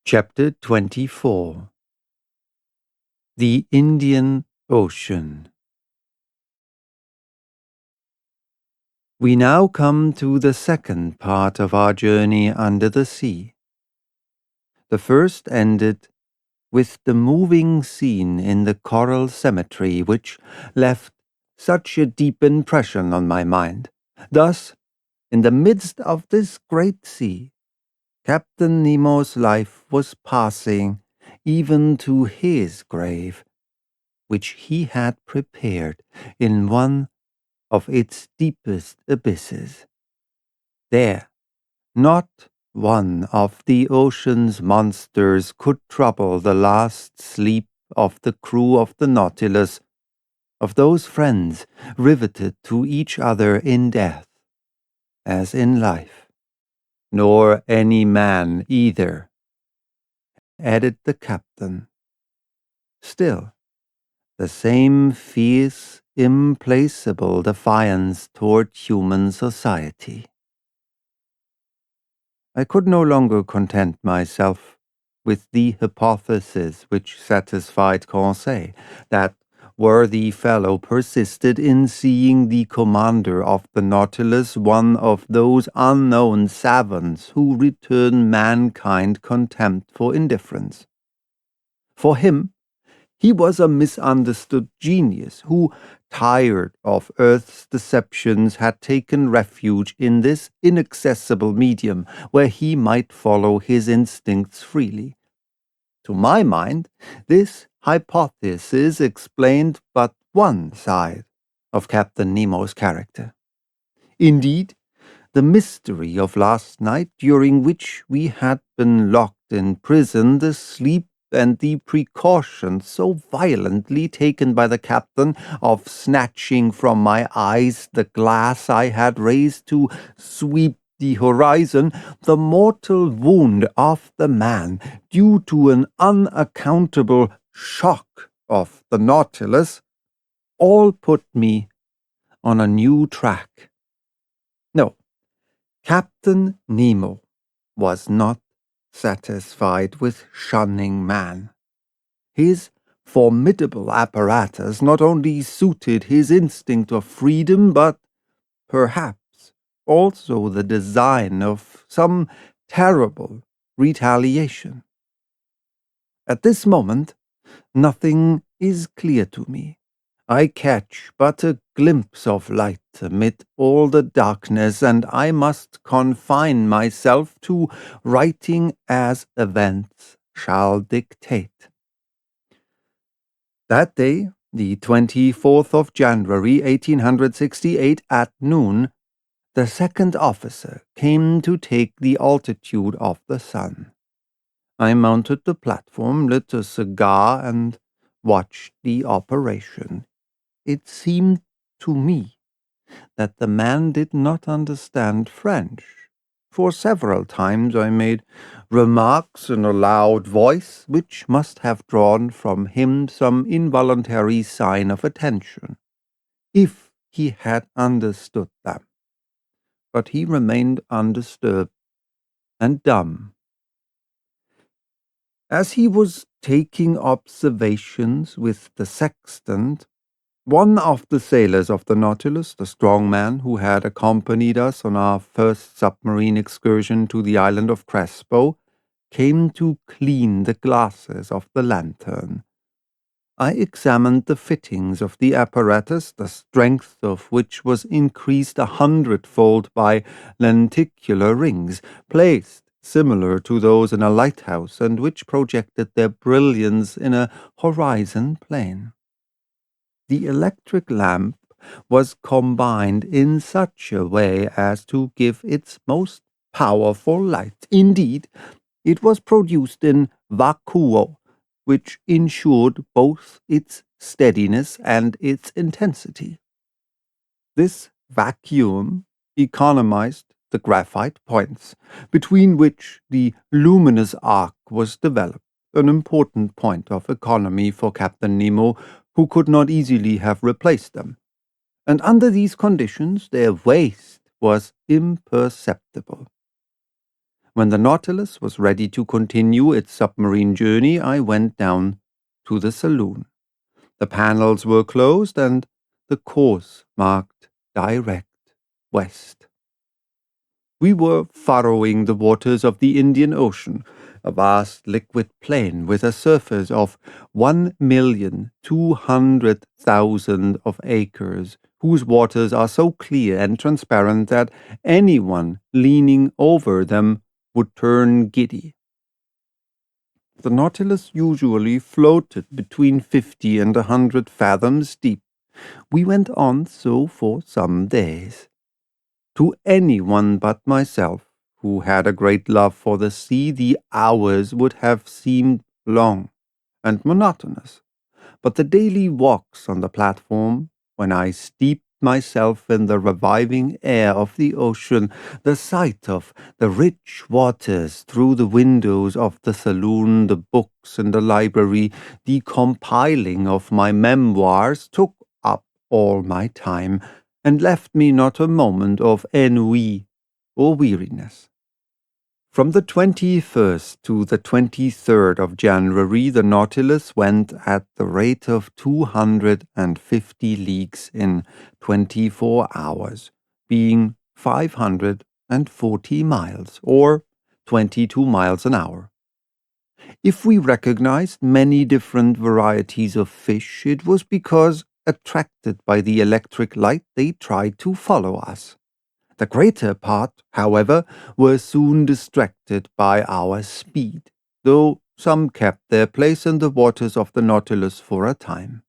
Chapter 24 The Indian Ocean. We now come to the second part of our journey under the sea. The first ended with the moving scene in the coral cemetery, which left such a deep impression on my mind. Thus, in the midst of this great sea, Captain Nemo's life was passing even to his grave, which he had prepared in one of its deepest abysses. There, not one of the ocean's monsters could trouble the last sleep of the crew of the Nautilus, of those friends riveted to each other in death, as in life, nor any man either, added the captain. Still, the same fierce, implacable defiance toward human society. I could no longer content myself with the hypothesis which satisfied Conseil, that worthy fellow persisted in seeing the commander of the Nautilus one of those unknown savants who return mankind contempt for indifference. For him, he was a misunderstood genius who, tired of Earth's deceptions, had taken refuge in this inaccessible medium where he might follow his instincts freely. To my mind, this hypothesis explained but one side of Captain Nemo's character. Indeed, the mystery of last night, during which we had been locked in prison, the sleep and the precaution so violently taken by the captain of snatching from my eyes the glass I had raised to sweep the horizon, the mortal wound of the man due to an unaccountable shock of the Nautilus, all put me on a new track. No, Captain Nemo was not satisfied with shunning man. His formidable apparatus not only suited his instinct of freedom, but perhaps also the design of some terrible retaliation. At this moment, nothing is clear to me. I catch but a glimpse of light amid all the darkness, and I must confine myself to writing as events shall dictate. That day, the 24th of January, 1868, at noon, the second officer came to take the altitude of the sun. I mounted the platform, lit a cigar, and watched the operation. It seemed to me that the man did not understand French, for several times I made remarks in a loud voice which must have drawn from him some involuntary sign of attention, if he had understood them. But he remained undisturbed and dumb. As he was taking observations with the sextant, one of the sailors of the Nautilus, the strong man who had accompanied us on our first submarine excursion to the island of Crespo, came to clean the glasses of the lantern. I examined the fittings of the apparatus, the strength of which was increased 100-fold by lenticular rings, placed similar to those in a lighthouse, and which projected their brilliance in a horizon plane. The electric lamp was combined in such a way as to give its most powerful light. Indeed, it was produced in vacuo, which ensured both its steadiness and its intensity. This vacuum economized the graphite points, between which the luminous arc was developed, an important point of economy for Captain Nemo, who could not easily have replaced them, and under these conditions their waste was imperceptible. When the Nautilus was ready to continue its submarine journey, I went down to the saloon. The panels were closed and the course marked direct west. We were furrowing the waters of the Indian Ocean, a vast liquid plain with a surface of 1,200,000 of acres, whose waters are so clear and transparent that anyone leaning over them would turn giddy. The Nautilus usually floated between 50 and 100 fathoms deep. We went on so for some days. To anyone but myself, who had a great love for the sea, the hours would have seemed long and monotonous. But the daily walks on the platform, when I steeped myself in the reviving air of the ocean, the sight of the rich waters through the windows of the saloon, the books in the library, the compiling of my memoirs took up all my time, and left me not a moment of ennui or weariness. From the 21st to the 23rd of January, the Nautilus went at the rate of 250 leagues in 24 hours, being 540 miles, or 22 miles an hour. If we recognized many different varieties of fish, it was because, attracted by the electric light, they tried to follow us. The greater part, however, were soon distracted by our speed, though some kept their place in the waters of the Nautilus for a time.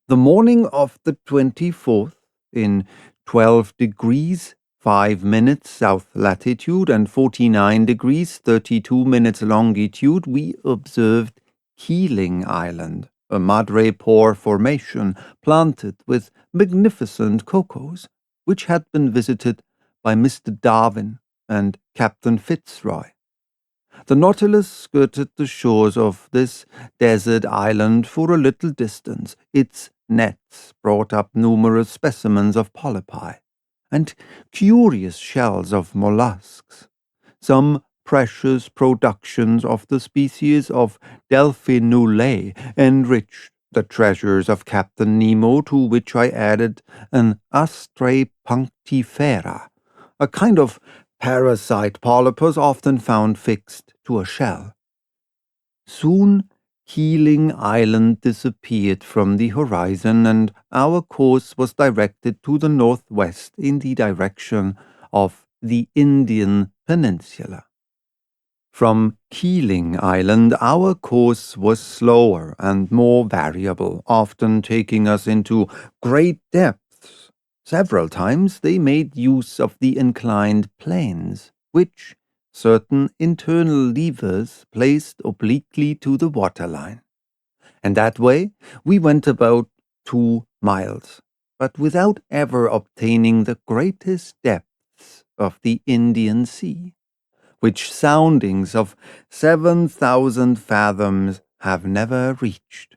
The morning of the 24th, in 12 degrees 5 minutes south latitude and 49 degrees 32 minutes longitude, we observed Keeling Island, a madrepore formation planted with magnificent cocoas, which had been visited by Mr. Darwin and Captain Fitzroy. The Nautilus skirted the shores of this desert island for a little distance. Its nets brought up numerous specimens of polypi and curious shells of mollusks, some precious productions of the species of Delphinulae enriched the treasures of Captain Nemo, to which I added an Astrae punctifera, a kind of parasite polypus often found fixed to a shell. Soon Keeling Island disappeared from the horizon, and our course was directed to the northwest in the direction of the Indian Peninsula. From Keeling Island, our course was slower and more variable, often taking us into great depths. Several times they made use of the inclined planes, which certain internal levers placed obliquely to the waterline. And that way we went about 2 miles, but without ever obtaining the greatest depths of the Indian Sea, which soundings of 7,000 fathoms have never reached.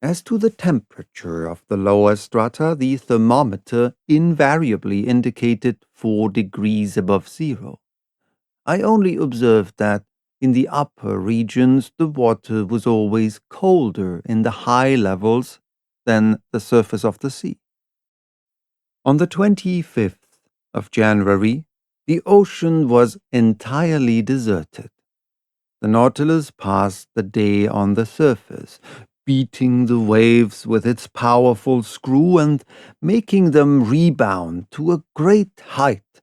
As to the temperature of the lower strata, the thermometer invariably indicated 4 degrees above zero. I only observed that in the upper regions the water was always colder in the high levels than the surface of the sea. On the 25th of January, the ocean was entirely deserted. The Nautilus passed the day on the surface, beating the waves with its powerful screw and making them rebound to a great height.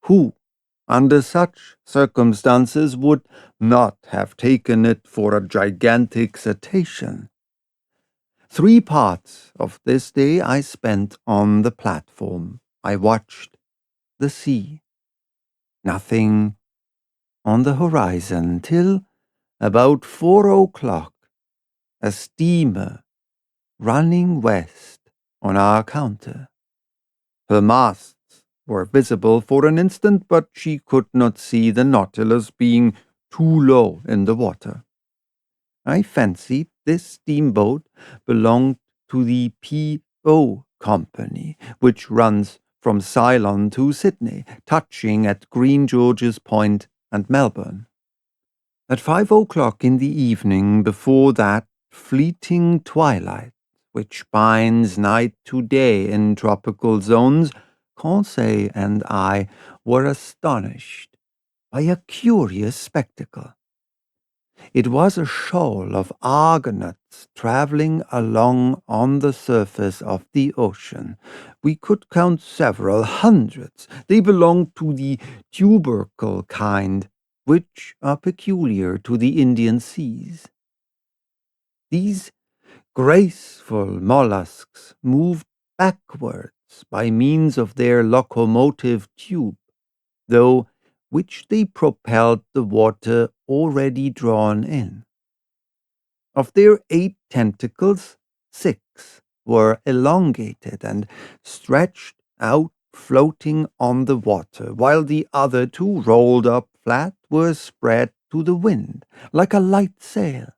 Who, under such circumstances, would not have taken it for a gigantic cetacean? 3 parts of this day I spent on the platform. I watched the sea. Nothing on the horizon till about 4 o'clock, a steamer running west on our counter. Her masts were visible for an instant, but she could not see the Nautilus, being too low in the water. I fancied this steamboat belonged to the P.O. Company, which runs from Ceylon to Sydney, touching at Green George's Point and Melbourne. At 5 o'clock in the evening, before that fleeting twilight which binds night to day in tropical zones, Conseil and I were astonished by a curious spectacle. It was a shoal of Argonauts travelling along on the surface of the ocean. We could count several hundreds. They belonged to the tubercle kind, which are peculiar to the Indian seas. These graceful mollusks moved backwards by means of their locomotive tube, though which they propelled the water already drawn in. Of their 8 tentacles, 6 were elongated and stretched out floating on the water, while the other 2, rolled up flat, were spread to the wind like a light sail.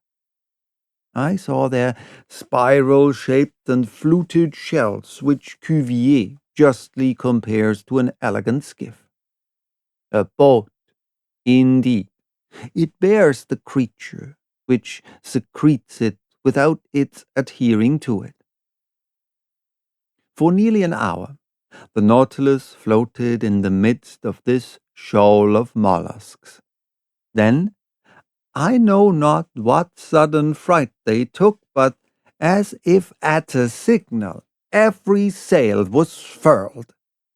I saw their spiral-shaped and fluted shells, which Cuvier justly compares to an elegant skiff. A boat, indeed. It bears the creature, which secretes it without its adhering to it. For nearly an hour, the Nautilus floated in the midst of this shoal of mollusks. Then, I know not what sudden fright they took, but as if at a signal, every sail was furled.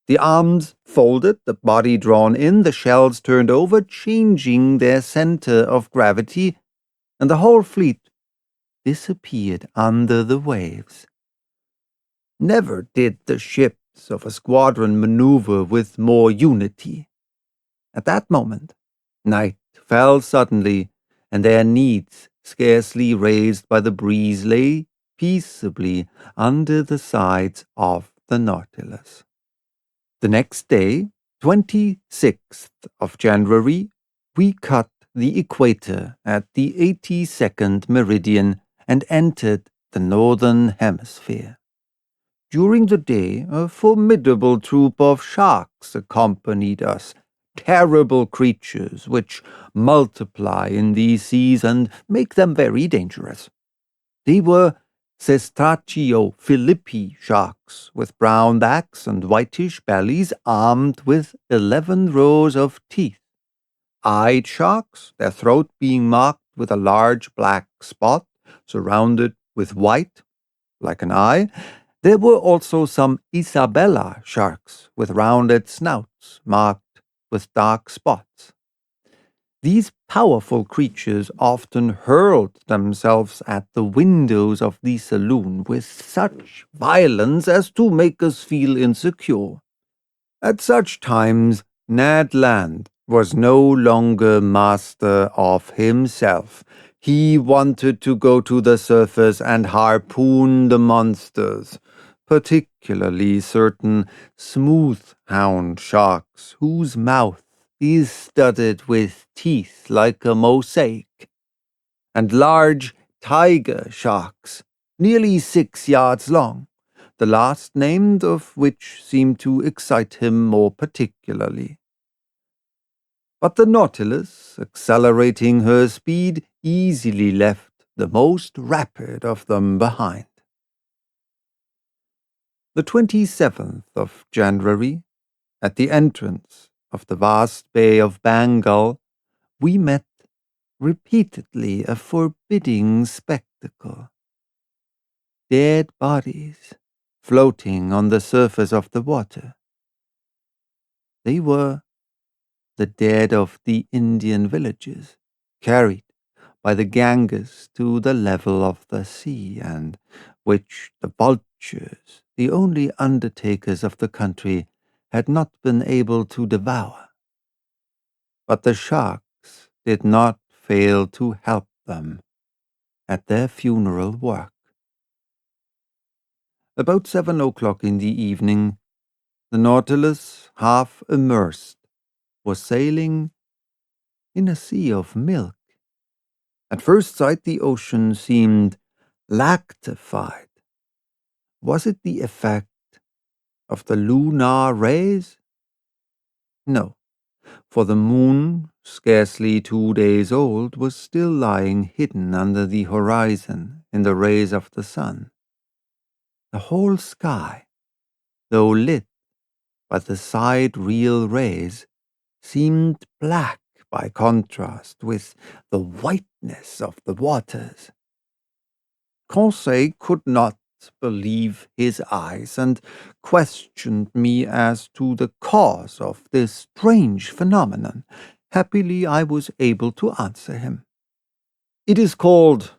The arms folded, the body drawn in, the shells turned over, changing their center of gravity, and the whole fleet disappeared under the waves. Never did the ships of a squadron maneuver with more unity. At that moment, night fell suddenly, and their needs, scarcely raised by the breeze, lay peaceably under the sides of the Nautilus. The next day, 26th of January, we cut the equator at the 82nd meridian and entered the northern hemisphere. During the day, a formidable troop of sharks accompanied us, terrible creatures which multiply in these seas and make them very dangerous. They were Cestaceo philippi sharks, with brown backs and whitish bellies, armed with 11 rows of teeth. Eyed sharks, their throat being marked with a large black spot, surrounded with white, like an eye. There were also some Isabella sharks, with rounded snouts, marked with dark spots. These powerful creatures often hurled themselves at the windows of the saloon with such violence as to make us feel insecure. At such times, Ned Land was no longer master of himself. He wanted to go to the surface and harpoon the monsters, particularly certain smooth-hound sharks whose mouth is studded with teeth like a mosaic, and large tiger sharks, nearly 6 yards long, the last named of which seemed to excite him more particularly. But the Nautilus, accelerating her speed, easily left the most rapid of them behind. The 27th of January, at the entrance of the vast Bay of Bengal, we met repeatedly a forbidding spectacle. Dead bodies floating on the surface of the water. They were the dead of the Indian villages, carried by the Ganges to the level of the sea, and which the vultures, the only undertakers of the country, had not been able to devour. But the sharks did not fail to help them at their funeral work. About 7 o'clock in the evening, the Nautilus, half immersed, was sailing in a sea of milk. At first sight the ocean seemed lactified. Was it the effect Of the lunar rays? No, for the moon, scarcely 2 days old, was still lying hidden under the horizon in the rays of the sun. The whole sky, though lit by the sidereal rays, seemed black by contrast with the whiteness of the waters. Conseil could not believe his eyes and questioned me as to the cause of this strange phenomenon. Happily, I was able to answer him. "It is called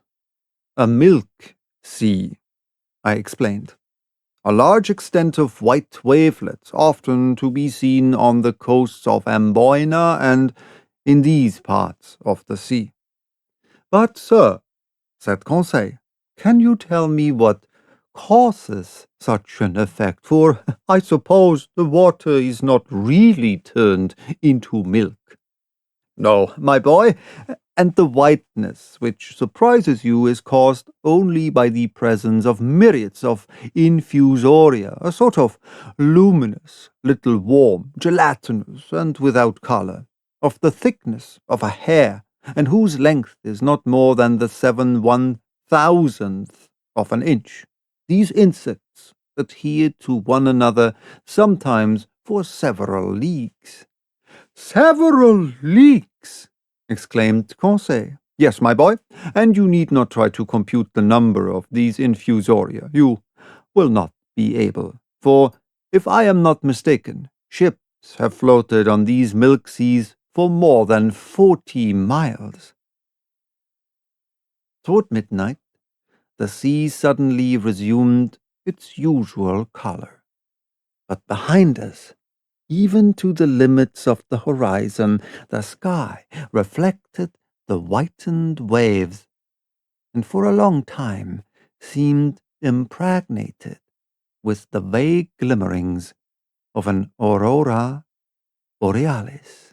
a milk sea," I explained. "A large extent of white wavelets, often to be seen on the coasts of Amboina and in these parts of the sea." "But, sir," said Conseil, "can you tell me what causes such an effect? For I suppose the water is not really turned into milk." "No, my boy, and the whiteness which surprises you is caused only by the presence of myriads of infusoria, a sort of luminous little worm, gelatinous and without colour, of the thickness of a hair, and whose length is not more than the 7/1000th of an inch. These insects adhere to one another sometimes for several leagues." "Several leagues!" exclaimed Conseil. "Yes, my boy, and you need not try to compute the number of these infusoria. You will not be able, for, if I am not mistaken, ships have floated on these milk seas for more than 40 miles. Toward midnight, the sea suddenly resumed its usual color. But behind us, even to the limits of the horizon, the sky reflected the whitened waves, and for a long time seemed impregnated with the vague glimmerings of an aurora borealis.